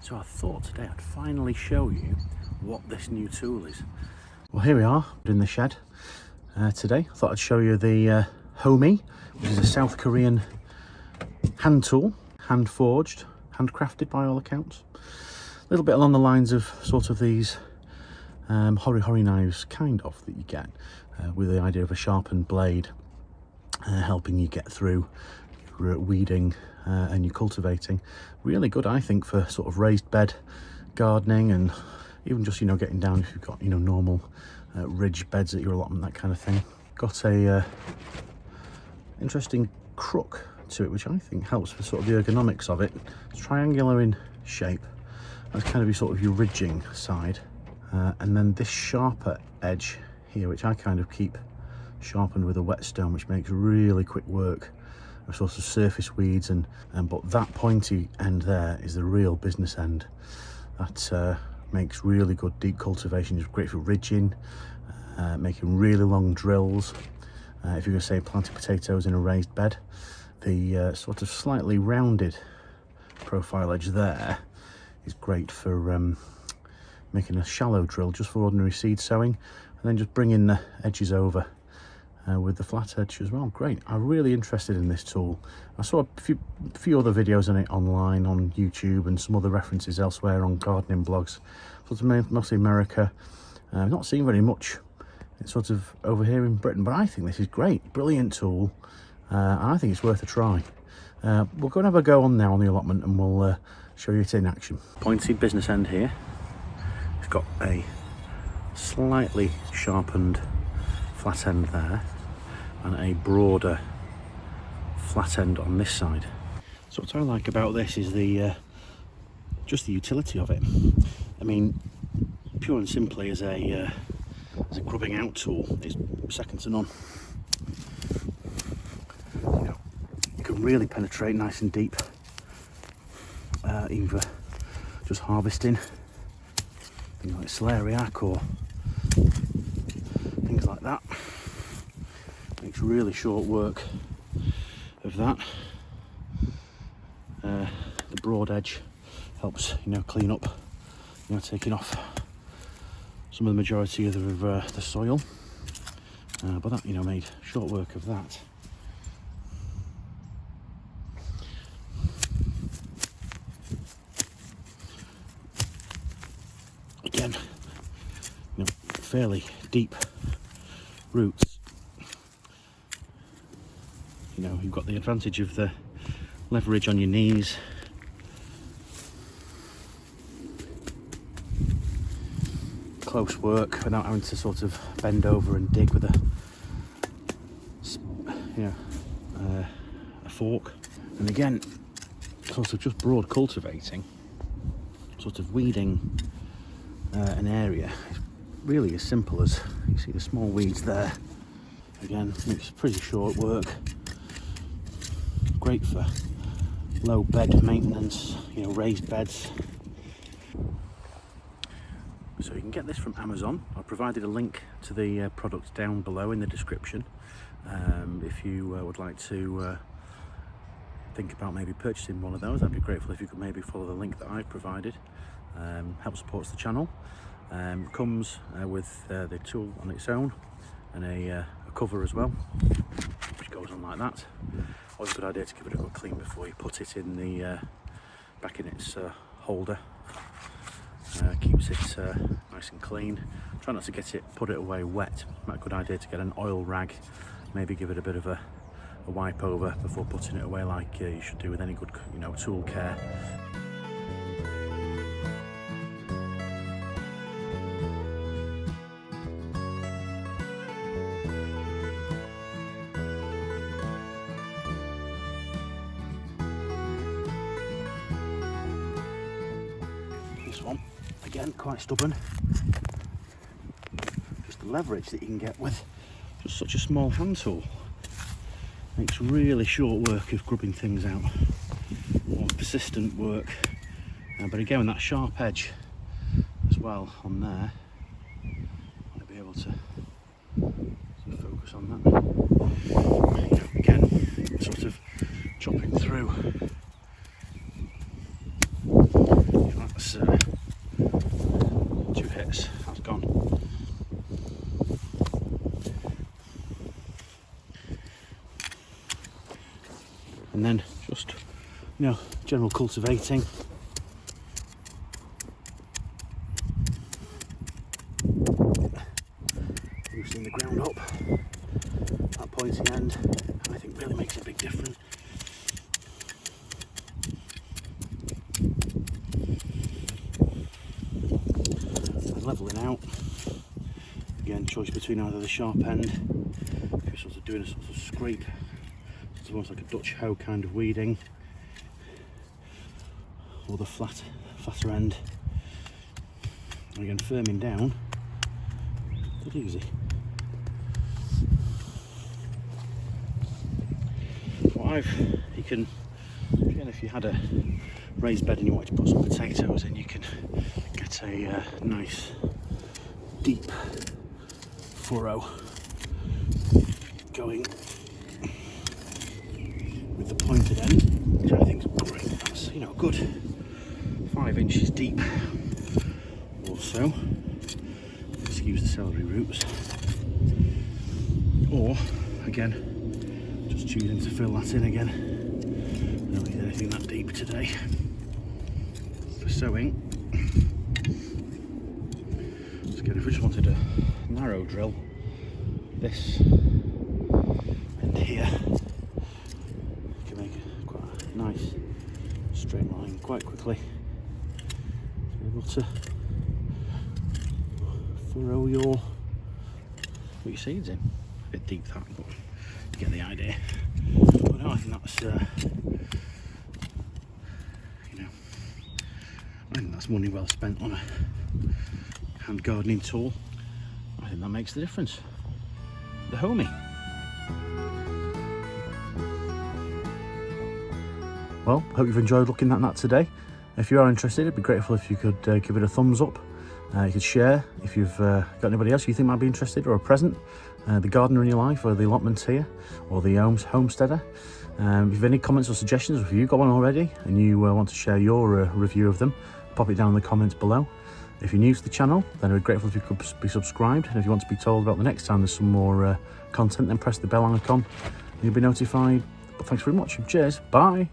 So I thought today I'd finally show you what this new tool is. Well, here we are in the shed today. I thought I'd show you the HoMi, which is a South Korean hand tool, hand forged, handcrafted by all accounts. A little bit along the lines of sort of these hori knives, kind of, that you get with the idea of a sharpened blade helping you get through your weeding and your cultivating. Really good, I think, for sort of raised bed gardening, and even just, you know, getting down if you've got, you know, normal ridge beds at your allotment, that kind of thing. Got a interesting crook to it, which I think helps with sort of the ergonomics of it. It's triangular in shape. That's kind of your sort of your ridging side, and then this sharper edge here, which I kind of keep sharpened with a whetstone, which makes really quick work of sort of surface weeds, and but that pointy end there is the real business end. That makes really good deep cultivation. It's great for ridging, making really long drills. If you're going to say planting potatoes in a raised bed, the sort of slightly rounded profile edge there is great for making a shallow drill just for ordinary seed sowing, and then just bringing the edges over with the flat edge as well. Great. I'm really interested in this tool. I saw a few other videos on it online on YouTube, and some other references elsewhere on gardening blogs. Sort of mostly America. I've not seen very much. It's sort of over here in Britain, but I think this is great. Brilliant tool. And I think it's worth a try. We'll go and have a go on now on the allotment, and we'll show you it in action. Pointed business end here. It's got a slightly sharpened flat end there, and a broader flat end on this side. So what I like about this is the just the utility of it. I mean, pure and simply as a grubbing out tool, it's second to none. You know, you can really penetrate nice and deep, either just harvesting things like celeriac or things like that. Makes really short work of that. The broad edge helps, you know, clean up, you know, taking off some of the majority of the soil. But that, you know, made short work of that. Again, you know, fairly deep roots. You know, you've got the advantage of the leverage on your knees. Close work without having to sort of bend over and dig with a fork. And again, sort of just broad cultivating, sort of weeding an area. It's really as simple as, you see the small weeds there. Again, makes pretty short work. Great for low bed maintenance, you know, raised beds. So you can get this from Amazon. I've provided a link to the product down below in the description. If you would like to think about maybe purchasing one of those, I'd be grateful if you could maybe follow the link that I've provided. Help supports the channel. Comes with the tool on its own, and a cover as well, which goes on like that. Always a good idea to give it a good clean before you put it in the back in its holder. Keeps it nice and clean. Try not to put it away wet. Might be a good idea to get an oil rag, maybe give it a bit of a wipe over before putting it away, like you should do with any good, you know, tool care. This one, again, quite stubborn. Just the leverage that you can get with just such a small hand tool. Makes really short work of grubbing things out. More persistent work. But again, with that sharp edge as well on there, might be able to focus on that. Again, sort of chopping through that's 2 hits, that's gone. And then just, you know, general cultivating. Loosening the ground up. That pointy end, I think, really makes a big difference. And levelling out. Again, choice between either the sharp end, if you're sort of doing a sort of scrape, it's almost like a Dutch hoe kind of weeding, or the flatter end. And again, firming down, dead easy. You can, again, if you had a raised bed and you wanted to put some potatoes in, you can get a nice deep furrow going with the pointed end, which I think is great. That's, you know, good 5 inches deep or so. Excuse the celery roots. Or again, just choosing to fill that in again. I don't need anything that deep today. For sowing, so again, if we just wanted a narrow drill, this end here can make quite a nice straight line quite quickly. Be able to furrow your seeds in. A bit deep that, but you get the idea. But no, I think that's you know, I think that's money well spent on a hand gardening tool. I think that makes the difference. The HoMi. Well, hope you've enjoyed looking at that today. If you are interested, it'd be grateful if you could give it a thumbs up. You could share if you've got anybody else you think might be interested, or a present, the gardener in your life, or the allotment here, or the homesteader. If you've any comments or suggestions, or if you've got one already and you want to share your review of them, pop it down in the comments below. If you're new to the channel, then I'd be grateful if you could be subscribed, and if you want to be told about the next time there's some more content, then press the bell icon and you'll be notified. But thanks very much. Cheers. Bye.